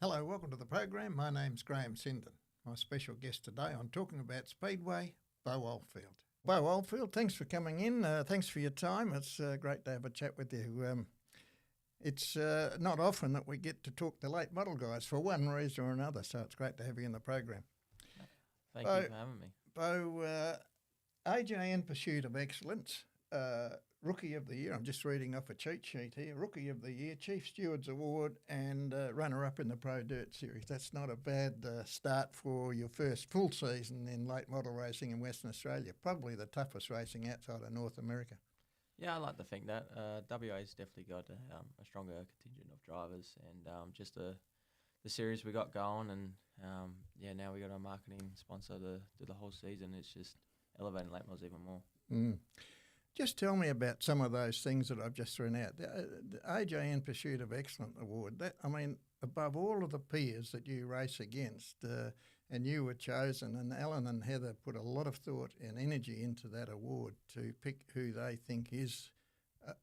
Hello, welcome to the program. My name's Graeme Sinden. My special guest today, I'm talking about Speedway, Beau Oldfield. Beau Oldfield, thanks for coming in. Thanks for your time. It's great to have a chat with you. It's not often that we get to talk to late model guys for one reason or another, so it's great to have you in the program. Thank you for having me. Beau, AJ in Pursuit of Excellence, Rookie of the Year. I'm just reading off a cheat sheet here. Rookie of the Year, Chief Stewards Award, and runner-up in the Pro Dirt Series. That's not a bad start for your first full season in late model racing in Western Australia. Probably the toughest racing outside of North America. Yeah, I like to think that. WA's definitely got a stronger contingent of drivers, and just the series we got going, and now we got our marketing sponsor to do the whole season. It's just elevating late models even more. Just tell me about some of those things that I've just thrown out. The AJN Pursuit of Excellence Award, above all of the peers that you race against, and you were chosen, and Alan and Heather put a lot of thought and energy into that award to pick who they think is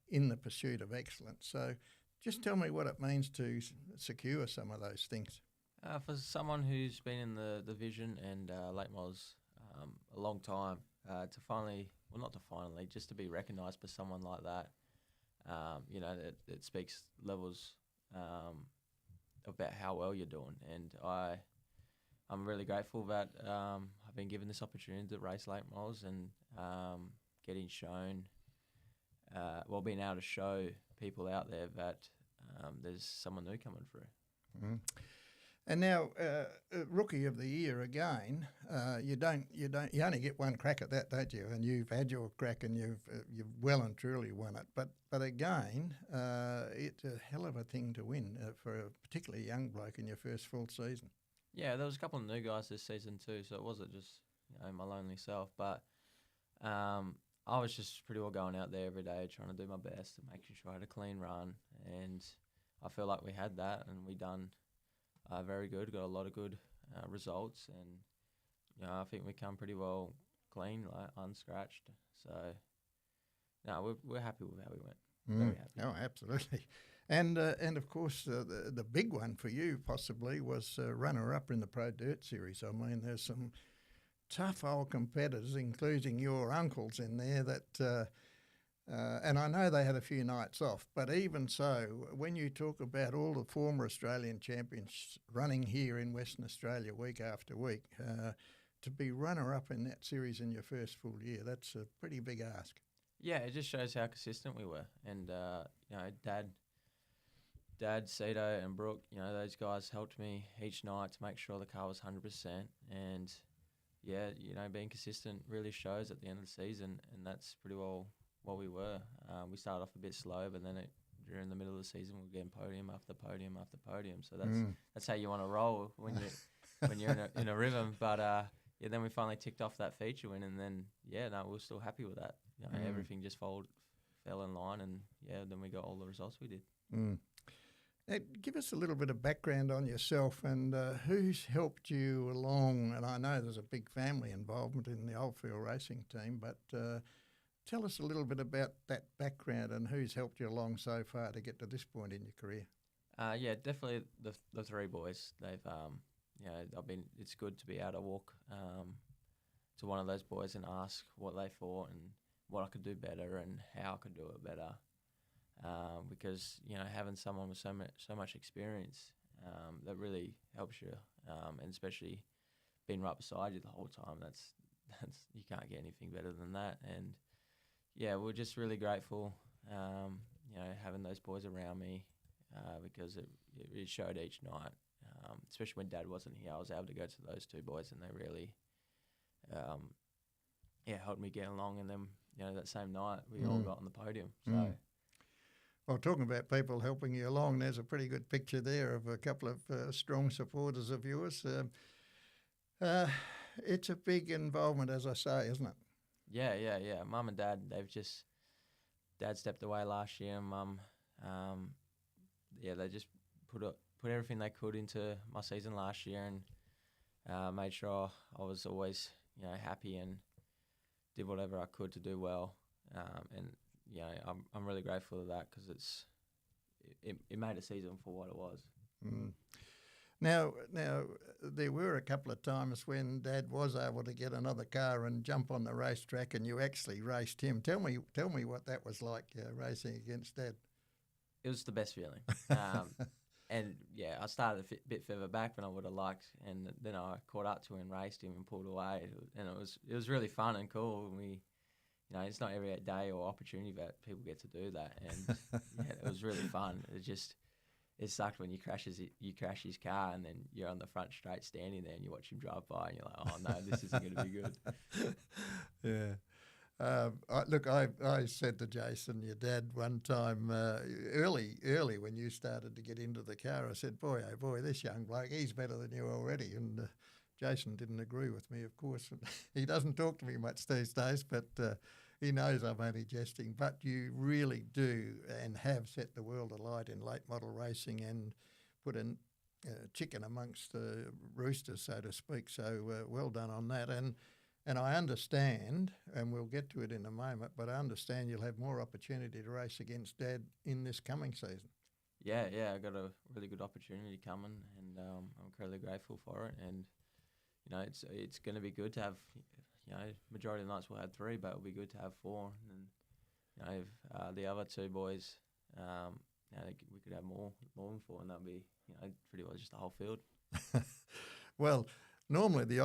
in the pursuit of excellence. So just tell me what it means to secure some of those things. For someone who's been in the division and late models a long time, just to be recognised by someone like that, it speaks levels about how well you're doing. And I'm really grateful that I've been given this opportunity to race late models and getting shown, being able to show people out there that there's someone new coming through. Mm-hmm. And now, Rookie of the Year again. You only get one crack at that, don't you? And you've had your crack, and you've well and truly won it. But again, it's a hell of a thing to win for a particularly young bloke in your first full season. Yeah, there was a couple of new guys this season too, so it wasn't just my lonely self. But I was just pretty well going out there every day, trying to do my best and making sure I had a clean run. And I feel like we had that, and we done. Very good, got a lot of good results, and I think we come pretty well clean, like unscratched. So, no, we're happy with how we went. Very happy. Oh, absolutely. And of course, the big one for you possibly was runner-up in the Pro Dirt Series. I mean, there's some tough old competitors, including your uncles in there that... and I know they had a few nights off, but even so, when you talk about all the former Australian champions running here in Western Australia week after week, to be runner-up in that series in your first full year, that's a pretty big ask. Yeah, it just shows how consistent we were. And, Dad, Cito and Brooke, those guys helped me each night to make sure the car was 100%. And, being consistent really shows at the end of the season, and that's pretty well what we were. We started off a bit slow, but then during the middle of the season, we're getting podium after podium after podium. So that's how you want to roll when you're in a rhythm. But then we finally ticked off that feature win, and then we were still happy with that. Everything just fell in line, and then we got all the results we did. Now, give us a little bit of background on yourself and who's helped you along. And I know there's a big family involvement in the Oldfield racing team, but tell us a little bit about that background and who's helped you along so far to get to this point in your career. Definitely the three boys. They've, it's good to be able to walk to one of those boys and ask what they thought and what I could do better and how I could do it better. Because having someone with so much experience that really helps you, and especially being right beside you the whole time. That's you can't get anything better than that. And we're just really grateful, having those boys around me, because it really showed each night, especially when Dad wasn't here. I was able to go to those two boys, and they really, helped me get along. And then, that same night, we all got on the podium. So. Well, talking about people helping you along, there's a pretty good picture there of a couple of strong supporters of yours. It's a big involvement, as I say, isn't it? Yeah. Mum and Dad, Dad stepped away last year, and Mum, they just put everything they could into my season last year, and made sure I was always, happy and did whatever I could to do well. And I'm really grateful for that, because it made a season for what it was. Now, there were a couple of times when Dad was able to get another car and jump on the racetrack, and you actually raced him. Tell me what that was like, racing against Dad. It was the best feeling. And yeah, I started a bit further back than I would have liked, and then I caught up to him, raced him, and pulled away. And it was really fun and cool. And we, it's not every day or opportunity that people get to do that, and yeah, it was really fun. It sucked when you crash his car, and then you're on the front straight standing there, and you watch him drive by, and you're like, oh no, this isn't going to be good. Yeah. I said to Jason, your dad, one time early when you started to get into the car, I said, boy, oh boy, this young bloke, he's better than you already. And Jason didn't agree with me, of course. He doesn't talk to me much these days, but he knows I'm only jesting. But you really do and have set the world alight in late model racing and put a chicken amongst the roosters, so to speak. So well done on that. And I understand, and we'll get to it in a moment, but I understand you'll have more opportunity to race against Dad in this coming season. Yeah, I got a really good opportunity coming, and I'm incredibly grateful for it. And it's going to be good to have, majority of the nights we'll have 3, but it'll be good to have 4. And the other 2 boys, we could have more than 4, and that'll be pretty well just the whole field. Well, normally the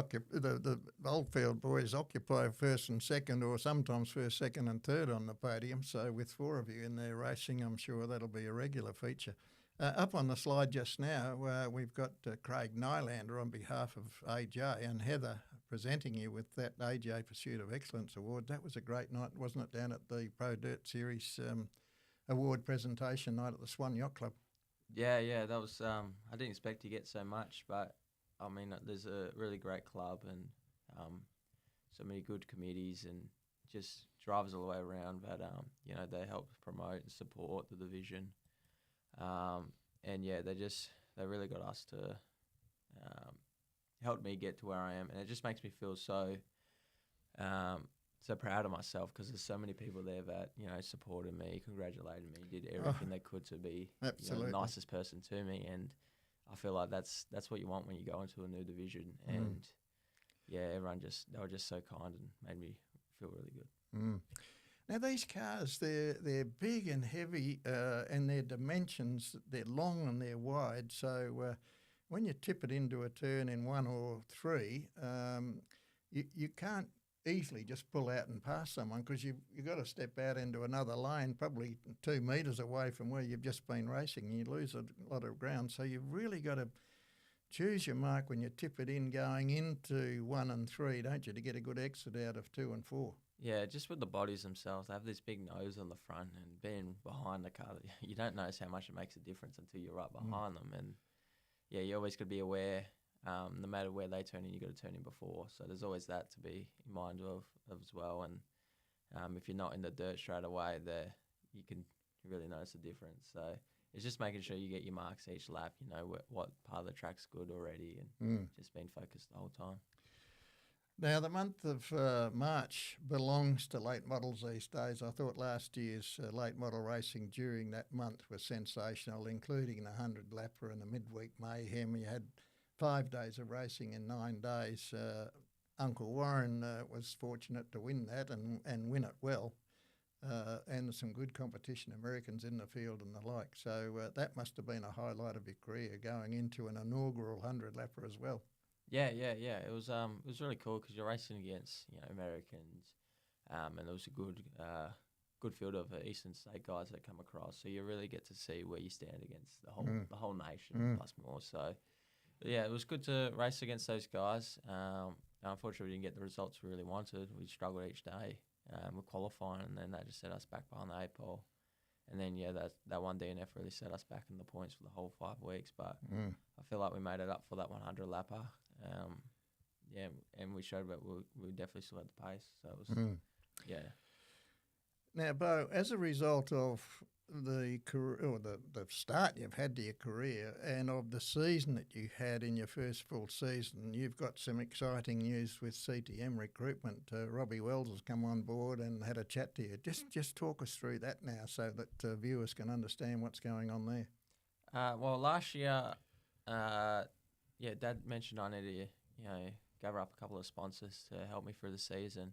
Oldfield boys occupy first and second, or sometimes first, second and third on the podium. So with 4 of you in there racing, I'm sure that'll be a regular feature. Up on the slide just now, we've got Craig Nylander on behalf of AJ and Heather presenting you with that AJ Pursuit of Excellence Award. That was a great night, wasn't it, down at the Pro Dirt Series award presentation night at the Swan Yacht Club? Yeah, that was. I didn't expect to get so much, but I mean, there's a really great club and so many good committees and just drivers all the way around that, they help promote and support the division. And yeah, they really got us to help me get to where I am. And it just makes me feel so proud of myself, because there's so many people there that, supported me, congratulated me, did everything they could to be the nicest person to me. And I feel like that's what you want when you go into a new division. And yeah, they were just so kind and made me feel really good. Now these cars, they're big and heavy, and their dimensions, they're long and they're wide. So when you tip it into a turn in 1 or 3, you can't easily just pull out and pass someone, because you've got to step out into another lane, probably 2 metres away from where you've just been racing, and you lose a lot of ground. So you've really got to choose your mark when you tip it in going into 1 and 3, don't you, to get a good exit out of 2 and 4. Yeah, just with the bodies themselves, they have this big nose on the front, and being behind the car, you don't notice how much it makes a difference until you're right behind them. And yeah, you always got to be aware. No matter where they turn in, you got to turn in before. So there's always that to be in mind of as well. And if you're not in the dirt straight away, there you can really notice the difference. So it's just making sure you get your marks each lap. You know what part of the track's good already, and just being focused the whole time. Now, the month of March belongs to late models these days. I thought last year's late model racing during that month was sensational, including the 100-lapper and the midweek mayhem. You had 5 days of racing in 9 days. Uncle Warren was fortunate to win that and win it well. And some good competition, Americans in the field and the like. So that must have been a highlight of your career, going into an inaugural 100-lapper as well. Yeah. It was really cool, because you're racing against Americans, and there was a good field of Eastern State guys that come across. So you really get to see where you stand against the whole nation plus more. So yeah, it was good to race against those guys. Unfortunately, we didn't get the results we really wanted. We struggled each day with qualifying, and then that just set us back behind the 8 pole. And then, that one DNF really set us back in the points for the whole 5 weeks. But I feel like we made it up for that 100-lapper. And we showed that we definitely still had the pace. So it was, Now, Beau, as a result of the career, or the start you've had to your career, and of the season that you had in your first full season, you've got some exciting news with CTM Recruitment. Robbie Wells has come on board and had a chat to you. Just talk us through that now, so that viewers can understand what's going on there. Well, last year, yeah, Dad mentioned I need to, gather up a couple of sponsors to help me through the season.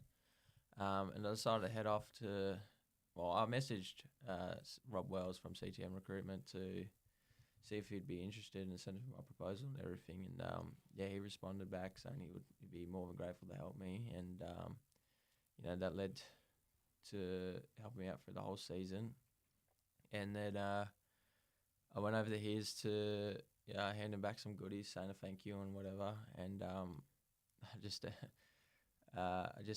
And I decided to head off to, well, I messaged Rob Wells from CTM Recruitment to see if he'd be interested and send him my proposal and everything. And he responded back saying he'd be more than grateful to help me. And, that led to helping me out for the whole season. And then I went over to his to hand him back some goodies, saying a thank you and whatever. And I just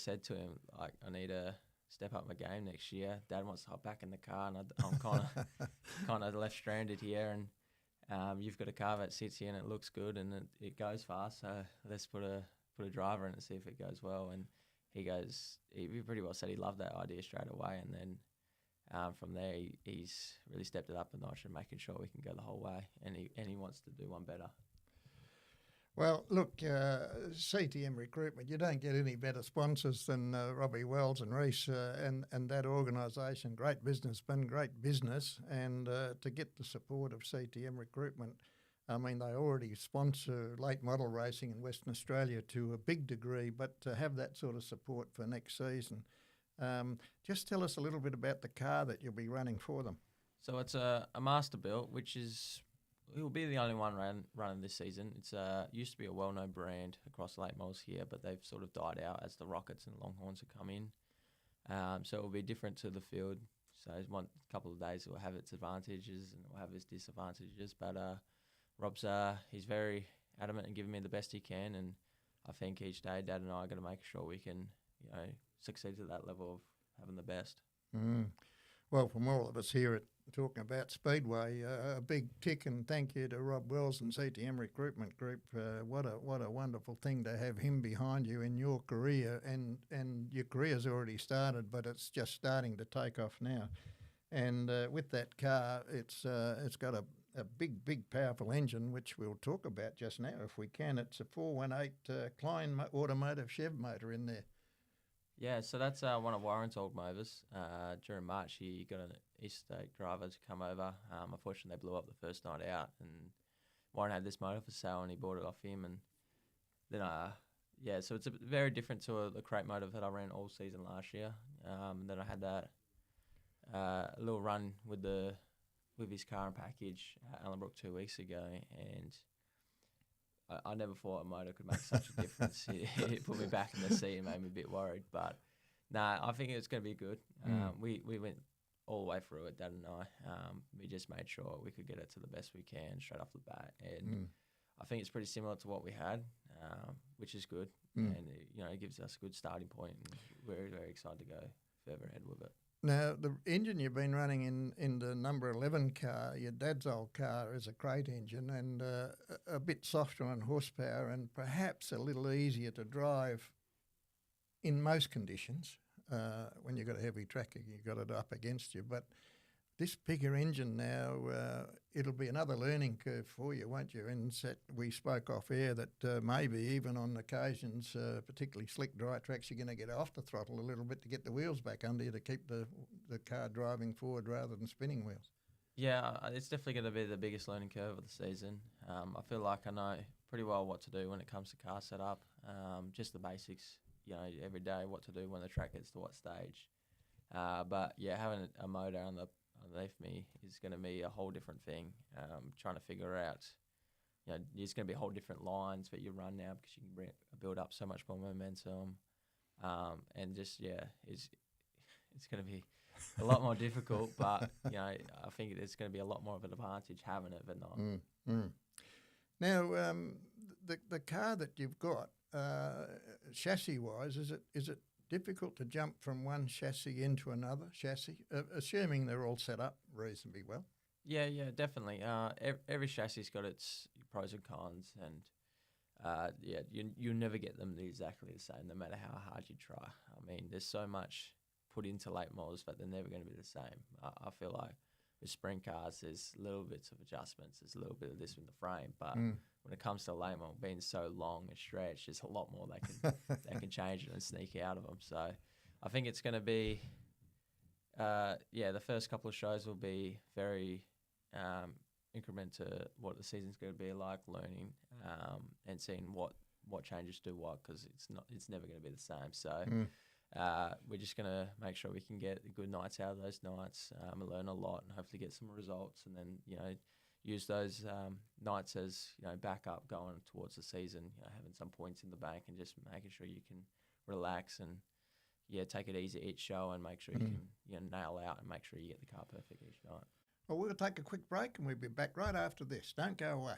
said to him, like, I need to step up my game next year. Dad wants to hop back in the car, and I'm kind of left stranded here. And you've got a car that sits here and it looks good and it goes fast. So let's put a driver in and see if it goes well. And he pretty well said he loved that idea straight away. And then from there, he's really stepped it up a notch and making sure we can go the whole way. And he wants to do one better. Well, look, CTM Recruitment, you don't get any better sponsors than Robbie Wells and Reese and that organisation. Great businessman, great business, and to get the support of CTM Recruitment, I mean, they already sponsor late model racing in Western Australia to a big degree, but to have that sort of support for next season. Just tell us a little bit about the car that you'll be running for them. So it's a Masterbuilt, which is... It will be the only one running this season. It's used to be a well-known brand across late models here, but they've sort of died out as the Rockets and Longhorns have come in. So it will be different to the field. So one couple of days it will have its advantages and it will have its disadvantages. But Rob's he's very adamant in giving me the best he can, and I think each day Dad and I are going to make sure we can succeed to that level of having the best. Mm. Well, from all of us here at talking about Speedway, a big tick and thank you to Rob Wells and CTM Recruitment Group. What a wonderful thing to have him behind you in your career, and your career's already started, but it's just starting to take off now. And with that car, it's got a big powerful engine, which we'll talk about just now if we can. It's a 418 Klein automotive Chev motor in there. Yeah, so that's one of Warren's old motors. During March, he got an East State driver to come over. Unfortunately, they blew up the first night out, and Warren had this motor for sale, and he bought it off him. And then, so it's very different to the crate motor that I ran all season last year. Then I had that a little run with his car and package at Allenbrook 2 weeks ago, and I never thought a motor could make such a difference. It put me back in the seat and made me a bit worried. But I think it's going to be good. We went all the way through it, Dad and I. We just made sure we could get it to the best we can straight off the bat. And I think it's pretty similar to what we had, which is good. And it gives us a good starting point, and we're very, very excited to go further ahead with it. Now, the engine you've been running in the number 11 car, your dad's old car, is a crate engine and a bit softer on horsepower and perhaps a little easier to drive in most conditions. When you've got a heavy tractor, you've got it up against you. But this bigger engine now, it'll be another learning curve for you, won't you? And we spoke off air that maybe even on occasions, particularly slick dry tracks, you're going to get off the throttle a little bit to get the wheels back under you to keep the car driving forward rather than spinning wheels. Yeah, it's definitely going to be the biggest learning curve of the season. I feel like I know pretty well what to do when it comes to car setup, just the basics, every day, what to do when the track gets to what stage. But having a motor underneath me is going to be a whole different thing. Trying to figure out, there's going to be whole different lines that you run now because you can build up so much more momentum, and just it's going to be a lot more difficult. But I think it's going to be a lot more of an advantage having it than not. Now, the car that you've got, chassis wise, is it difficult to jump from one chassis into another chassis, assuming they're all set up reasonably well? Yeah, definitely. Every chassis's got its pros and cons, and you never get them exactly the same, no matter how hard you try. I mean, there's so much put into late models that they're never going to be the same. I feel like with sprint cars, there's little bits of adjustments, there's a little bit of this with the frame, but when it comes to late model being so long and stretched, there's a lot more they can change it and sneak out of them. So I think it's going to be, the first couple of shows will be very increment to what the season's going to be like, learning, and seeing what changes do what, because it's never going to be the same. So we're just going to make sure we can get good nights out of those nights, and learn a lot, and hopefully get some results, and then use those nights as backup going towards the season. Having some points in the bank and just making sure you can relax and take it easy each show, and make sure you can nail out and make sure you get the car perfect each night. Well, we'll take a quick break and we'll be back right after this. Don't go away.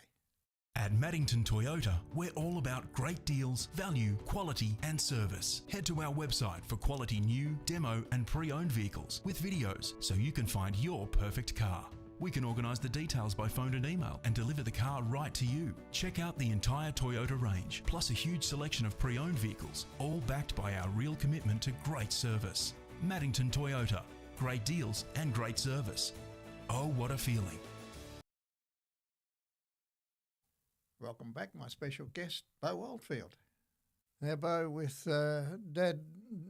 At Maddington Toyota, we're all about great deals, value, quality and service. Head to our website for quality new, demo and pre-owned vehicles with videos so you can find your perfect car. We can organise the details by phone and email and deliver the car right to you. Check out the entire Toyota range, plus a huge selection of pre-owned vehicles, all backed by our real commitment to great service. Maddington Toyota, great deals and great service. Oh, what a feeling. Welcome back, my special guest, Beau Oldfield. Now, Beau, with Dad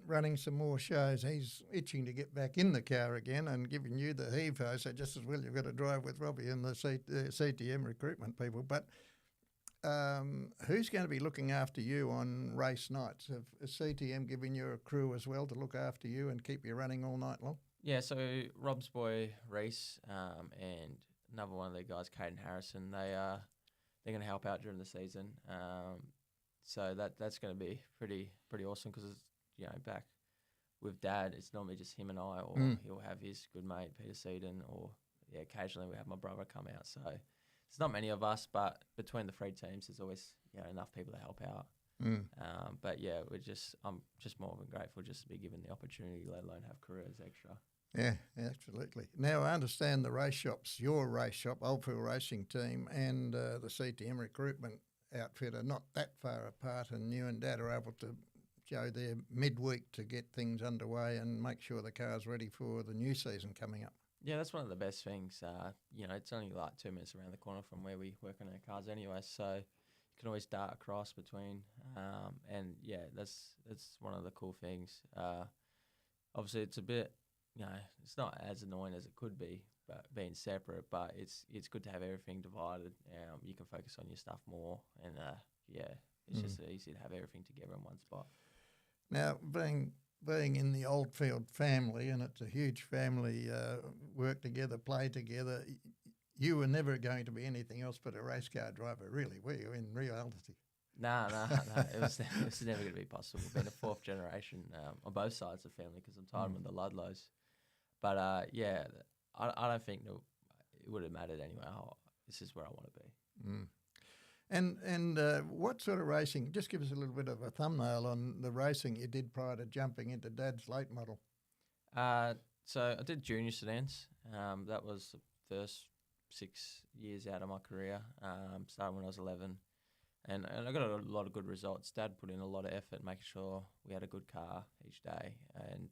running some more shows, he's itching to get back in the car again and giving you the heave-ho, so just as well you've got to drive with Robbie and the CTM recruitment people. But who's going to be looking after you on race nights? Have CTM given you a crew as well to look after you and keep you running all night long? Yeah, so Rob's boy, Reese, and another one of their guys, Caden Harrison, they're going to help out during the season. So that's going to be pretty awesome, because back with Dad, it's normally just him and I, or he'll have his good mate Peter Sinden, or occasionally we have my brother come out. So it's not many of us, but between the 3 teams, there's always enough people to help out. But I'm just more than grateful just to be given the opportunity, let alone have careers extra. Yeah, absolutely. Now, I understand the race shops, your race shop, Oldfield Racing Team, and the CTM Recruitment outfit are not that far apart, and you and Dad are able to go there midweek to get things underway and make sure the car's ready for the new season coming up. Yeah, that's one of the best things. It's only like 2 minutes around the corner from where we work on our cars anyway, so you can always dart across between. And that's one of the cool things. Obviously, it's a bit, it's not as annoying as it could be, but being separate. But it's good to have everything divided. You can focus on your stuff more, and it's just easy to have everything together in one spot. Now, being in the Oldfield family, and it's a huge family, work together, play together, you were never going to be anything else but a race car driver, really, were you, in reality? No, it was never going to be possible. Being a 4th generation on both sides of the family, because I'm tired of the Ludlows. But I don't think it would have mattered anyway. This is where I want to be. And what sort of racing? Just give us a little bit of a thumbnail on the racing you did prior to jumping into Dad's late model. So I did junior sedans. That was the first 6 years out of my career. Started when I was 11. And I got a lot of good results. Dad put in a lot of effort making sure we had a good car each day. And,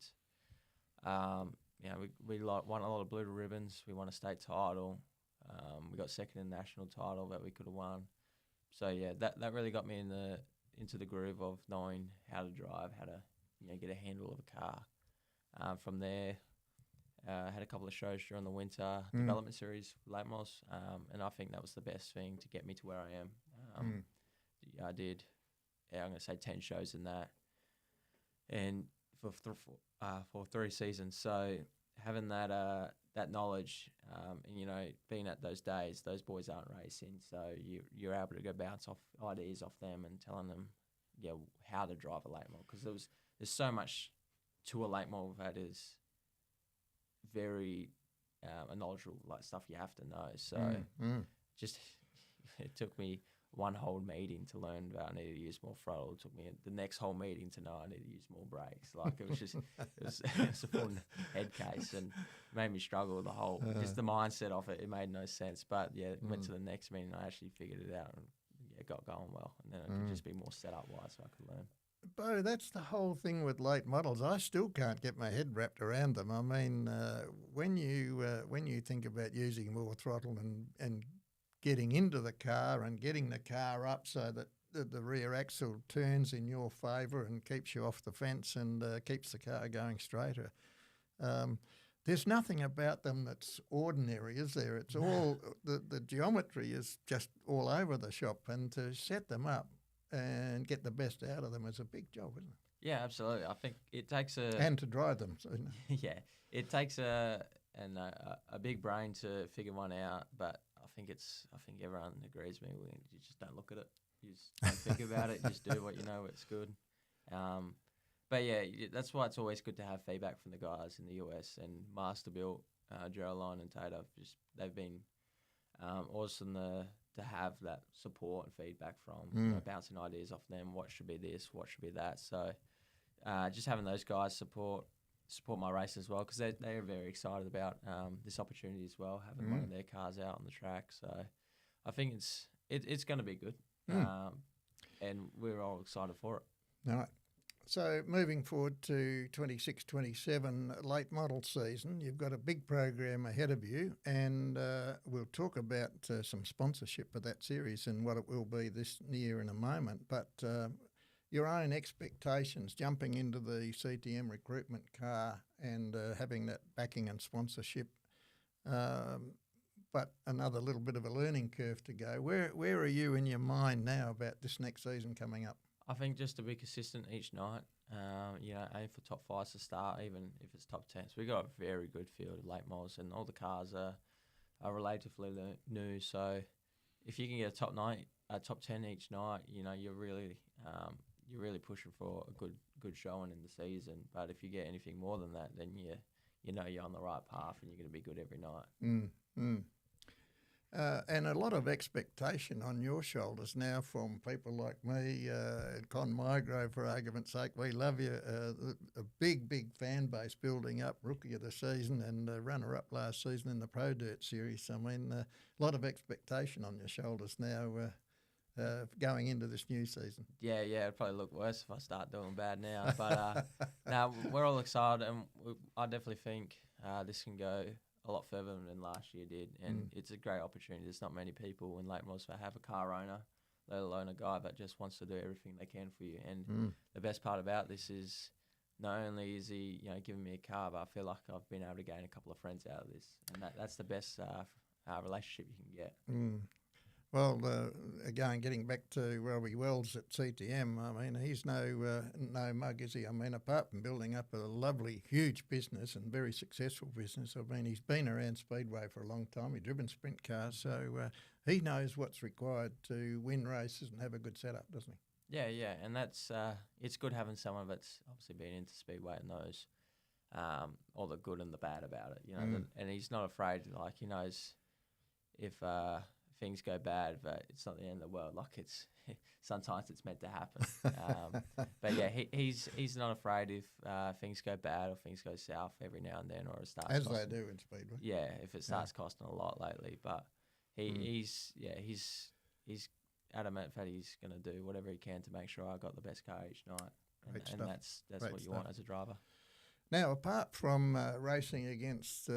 we won a lot of blue ribbons. We won a state title. We got second in the national title that we could have won. So, that really got me into the groove of knowing how to drive, how to get a handle of a car. From there, had a couple of shows during the winter, development series, late models, and I think that was the best thing to get me to where I am. I did, I'm going to say 10 shows in that, and for 3 seasons. So having that knowledge, and being at those days, those boys aren't racing, so you're able to go bounce off ideas off them and telling them, how to drive a late model, because there's so much to a late model that is very knowledgeable, like stuff you have to know. So just it took me one whole meeting to learn about I needed to use more throttle. It took me the next whole meeting to know I needed to use more brakes. Like it was just it's a full head case, and made me struggle with the whole just the mindset of it. It made no sense. But went to the next meeting, I actually figured it out and got going well, and then it could just be more setup wise so I could learn. Bo, that's the whole thing with late models. I still can't get my head wrapped around them. I mean, when you think about using more throttle and getting into the car and getting the car up so that the rear axle turns in your favour and keeps you off the fence and keeps the car going straighter. there's nothing about them that's ordinary, is there? It's all, the geometry is just all over the shop, and to set them up and get the best out of them is a big job, isn't it? Yeah, absolutely. I think it takes And to drive them. So, yeah, it takes a big brain to figure one out, but I think everyone agrees with me. You just don't look at it. You just don't think about it. You just do what you know. It's good. But yeah, that's why it's always good to have feedback from the guys in the US and Masterbuilt, Geraldine and Tate. They've been awesome to have that support and feedback from, bouncing ideas off them. What should be this? What should be that? So just having those guys support my race as well, because they're very excited about this opportunity as well, having one of their cars out on the track. So I think it's going to be good, and we're all excited for it. All right. So moving forward to 26-27 late model season, you've got a big program ahead of you, and we'll talk about some sponsorship for that series and what it will be this year in a moment. But your own expectations jumping into the CTM Recruitment car and having that backing and sponsorship, but another little bit of a learning curve to go. Where are you in your mind now about this next season coming up? I think just to be consistent each night, aim for top 5s to start, even if it's top 10s. We've got a very good field of late models, and all the cars are relatively new. So if you can get a top 10 each night, you're really pushing for a good showing in the season. But if you get anything more than that, then you're on the right path and you're going to be good every night. And a lot of expectation on your shoulders now from people like me, Con Mygrove, for argument's sake. We love you. A big fan base building up, rookie of the season and runner-up last season in the Pro Dirt Series. I mean, a lot of expectation on your shoulders now going into this new season. Yeah, it'd probably look worse if I start doing bad now. But no, we're all excited, and I definitely think this can go a lot further than last year did, and it's a great opportunity. There's not many people in late models that have a car owner, let alone a guy that just wants to do everything they can for you. And the best part about this is not only is he giving me a car, but I feel like I've been able to gain a couple of friends out of this, and that's the best relationship you can get. Well, again, getting back to Robbie Wells at CTM, I mean, he's no mug, is he? I mean, apart from building up a lovely, huge business and very successful business, I mean, he's been around Speedway for a long time. He's driven sprint cars, so he knows what's required to win races and have a good setup, doesn't he? Yeah, and that's it's good having someone that's obviously been into Speedway and knows all the good and the bad about it, and he's not afraid. Like, he knows if things go bad, but it's not the end of the world. Like, it's sometimes it's meant to happen. But yeah, he's not afraid if things go bad or things go south every now and then, or it starts as they do in Speedway. Yeah, if it starts costing a lot lately, but he's adamant that he's going to do whatever he can to make sure I got the best car each night, and that's Great what you stuff. want as a driver. Now, apart from racing against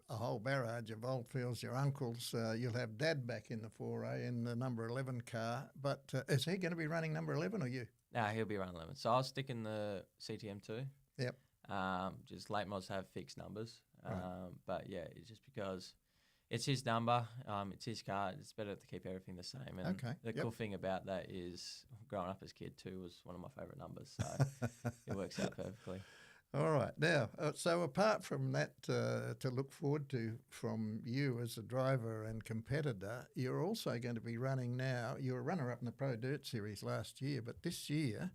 a whole barrage of Oldfields, your uncles, you'll have Dad back in the foray in the number 11 car. But is he going to be running number 11 or you? No, he'll be running 11. So I'll stick in the CTM2. Yep. Just late mods have fixed numbers. Right. But yeah, it's just because it's his number, it's his car. It's better to keep everything the same. And the cool thing about that is, growing up as a kid, 2 was one of my favourite numbers. So it works out perfectly. All right. Now, so apart from that to look forward to from you as a driver and competitor, you're also going to be running now. You were runner-up in the Pro Dirt Series last year, but this year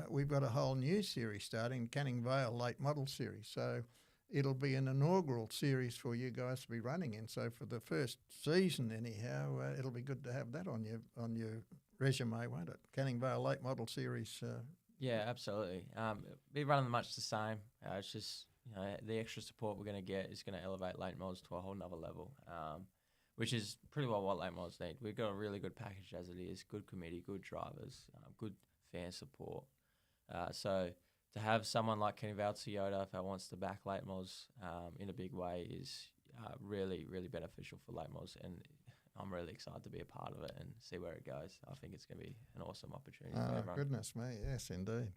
we've got a whole new series starting, Canning Vale Late Model Series. So it'll be an inaugural series for you guys to be running in. So for the first season, anyhow, it'll be good to have that on your resume, won't it? Canning Vale Late Model Series. Yeah, absolutely. Be running much the same. It's just, the extra support we're going to get is going to elevate late models to a whole nother level, which is pretty well what late models need. We've got a really good package as it is, good committee, good drivers, good fan support. So to have someone like Kenny Val Toyota that wants to back late models in a big way is really, really beneficial for late models, and I'm really excited to be a part of it and see where it goes. I think it's going to be an awesome opportunity for everyone. Goodness me, yes, indeed.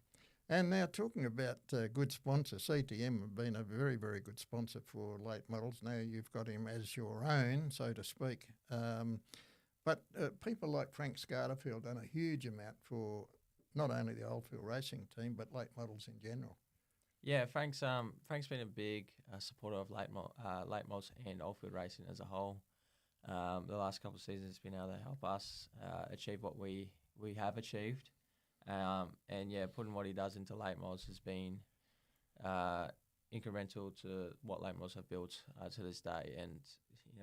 And now talking about good sponsor, CTM have been a very, very good sponsor for late models. Now you've got him as your own, so to speak. But people like Frank Scarterfield done a huge amount for not only the Oldfield racing team, but late models in general. Yeah, Frank's been a big supporter of late models and Oldfield racing as a whole. The last couple of seasons, he's been able to help us achieve what we have achieved. And yeah, putting what he does into late models has been incremental to what late models have built to this day. And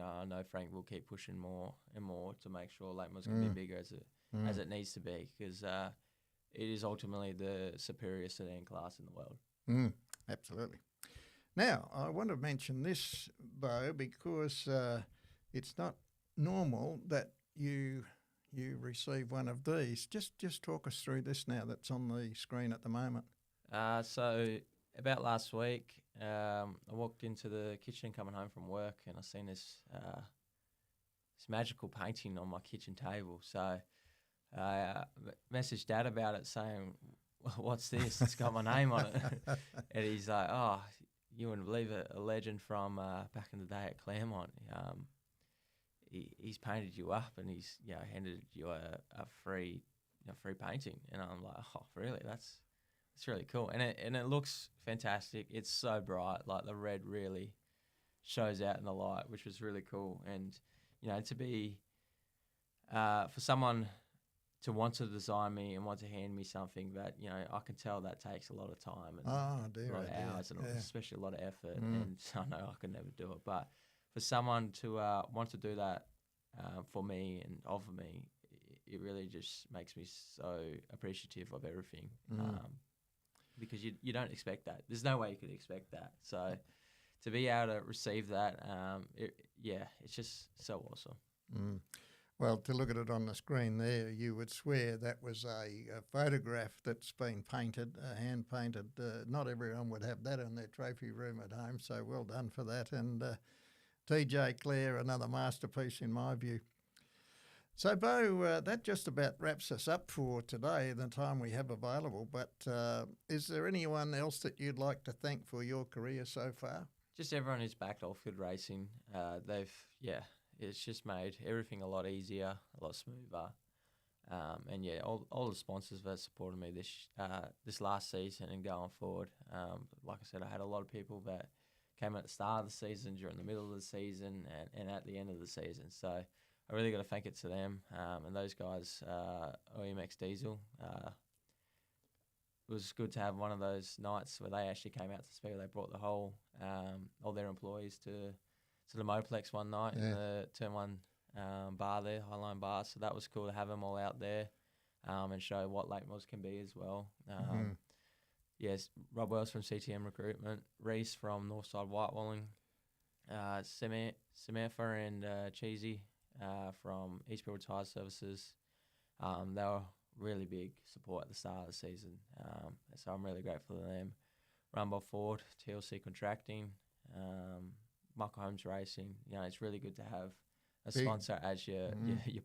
I know Frank will keep pushing more and more to make sure late models can be bigger as it needs to be, because it is ultimately the superior sedan class in the world. Absolutely. Now, I want to mention this, Beau, because it's not normal that you receive one of these. Just talk us through this now that's on the screen at the moment. So about last week, I walked into the kitchen coming home from work, and I seen this magical painting on my kitchen table. So I messaged Dad about it, saying, "What's this? It's got my name on it." And he's like, "Oh, you wouldn't believe it, a legend from back in the day at Claremont. He's painted you up, and he's handed you a free painting." And I'm like, "Oh, really? That's really cool." And it looks fantastic. It's so bright, like the red really shows out in the light, which was really cool. And to be for someone to want to design me and want to hand me something that I can tell that takes a lot of time and a lot of hours and especially a lot of effort. And I know I could never do it, but for someone to want to do that for me and offer me, it really just makes me so appreciative of everything. Because you don't expect that. There's no way you could expect that. So to be able to receive that, it's just so awesome. Well, to look at it on the screen there, you would swear that was a photograph that's been painted, hand-painted. Not everyone would have that in their trophy room at home, so well done for that. And TJ Clare, another masterpiece in my view. So, Beau, that just about wraps us up for today, the time we have available. But is there anyone else that you'd like to thank for your career so far? Just everyone who's backed Oldfield Racing. It's just made everything a lot easier, a lot smoother. And all the sponsors that supported me this last season and going forward. Like I said, I had a lot of people that came at the start of the season, during the middle of the season, and at the end of the season. So I really got to thank it to them. And those guys, OEMX Diesel, it was good to have one of those nights where they actually came out to Speedway. They brought all their employees to the Moplex one night in the Turn 1 bar there, Highline Bar. So that was cool to have them all out there and show what late models can be as well. Yes, Rob Wells from CTM Recruitment, Reese from Northside Whitewalling, Samantha and Cheesy from Eastfield Tyre Services. They were really big support at the start of the season, so I'm really grateful to them. Rumble Ford, TLC Contracting, Michael Holmes Racing. It's really good to have a sponsor as your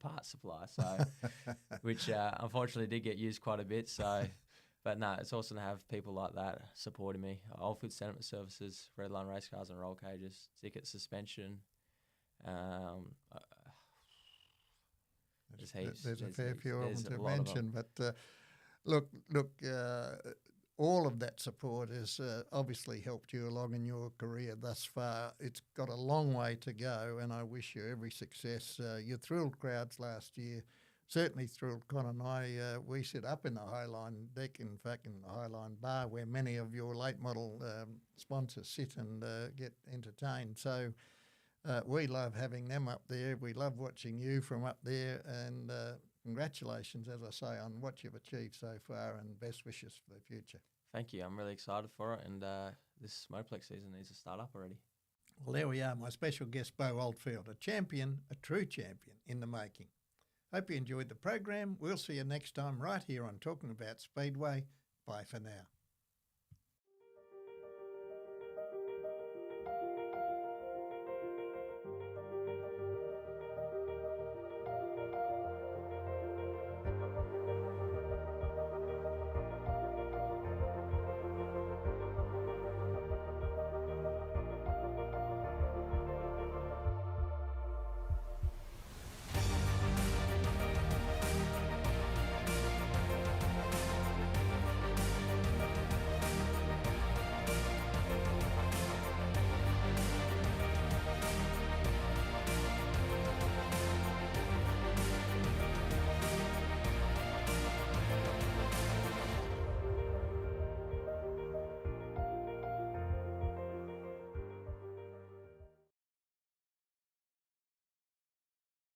part supply. So, which unfortunately did get used quite a bit. So, but no, it's awesome to have people like that supporting me. Oldfield Sentiment Services, Redline Race Cars and Roll Cages, Ticket Suspension. There's a fair few of them to mention, but look. All of that support has obviously helped you along in your career thus far. It's got a long way to go, and I wish you every success. You thrilled crowds last year, certainly thrilled Con and I. We sit up in the Highline deck, in fact, in the Highline Bar, where many of your late model sponsors sit and get entertained. So we love having them up there. We love watching you from up there, and congratulations, as I say, on what you've achieved so far, and best wishes for the future. Thank you. I'm really excited for it, and this Moplex season needs to start up already. Well, there we are, my special guest, Beau Oldfield, a champion, a true champion in the making. Hope you enjoyed the program. We'll see you next time right here on Talking About Speedway. Bye for now.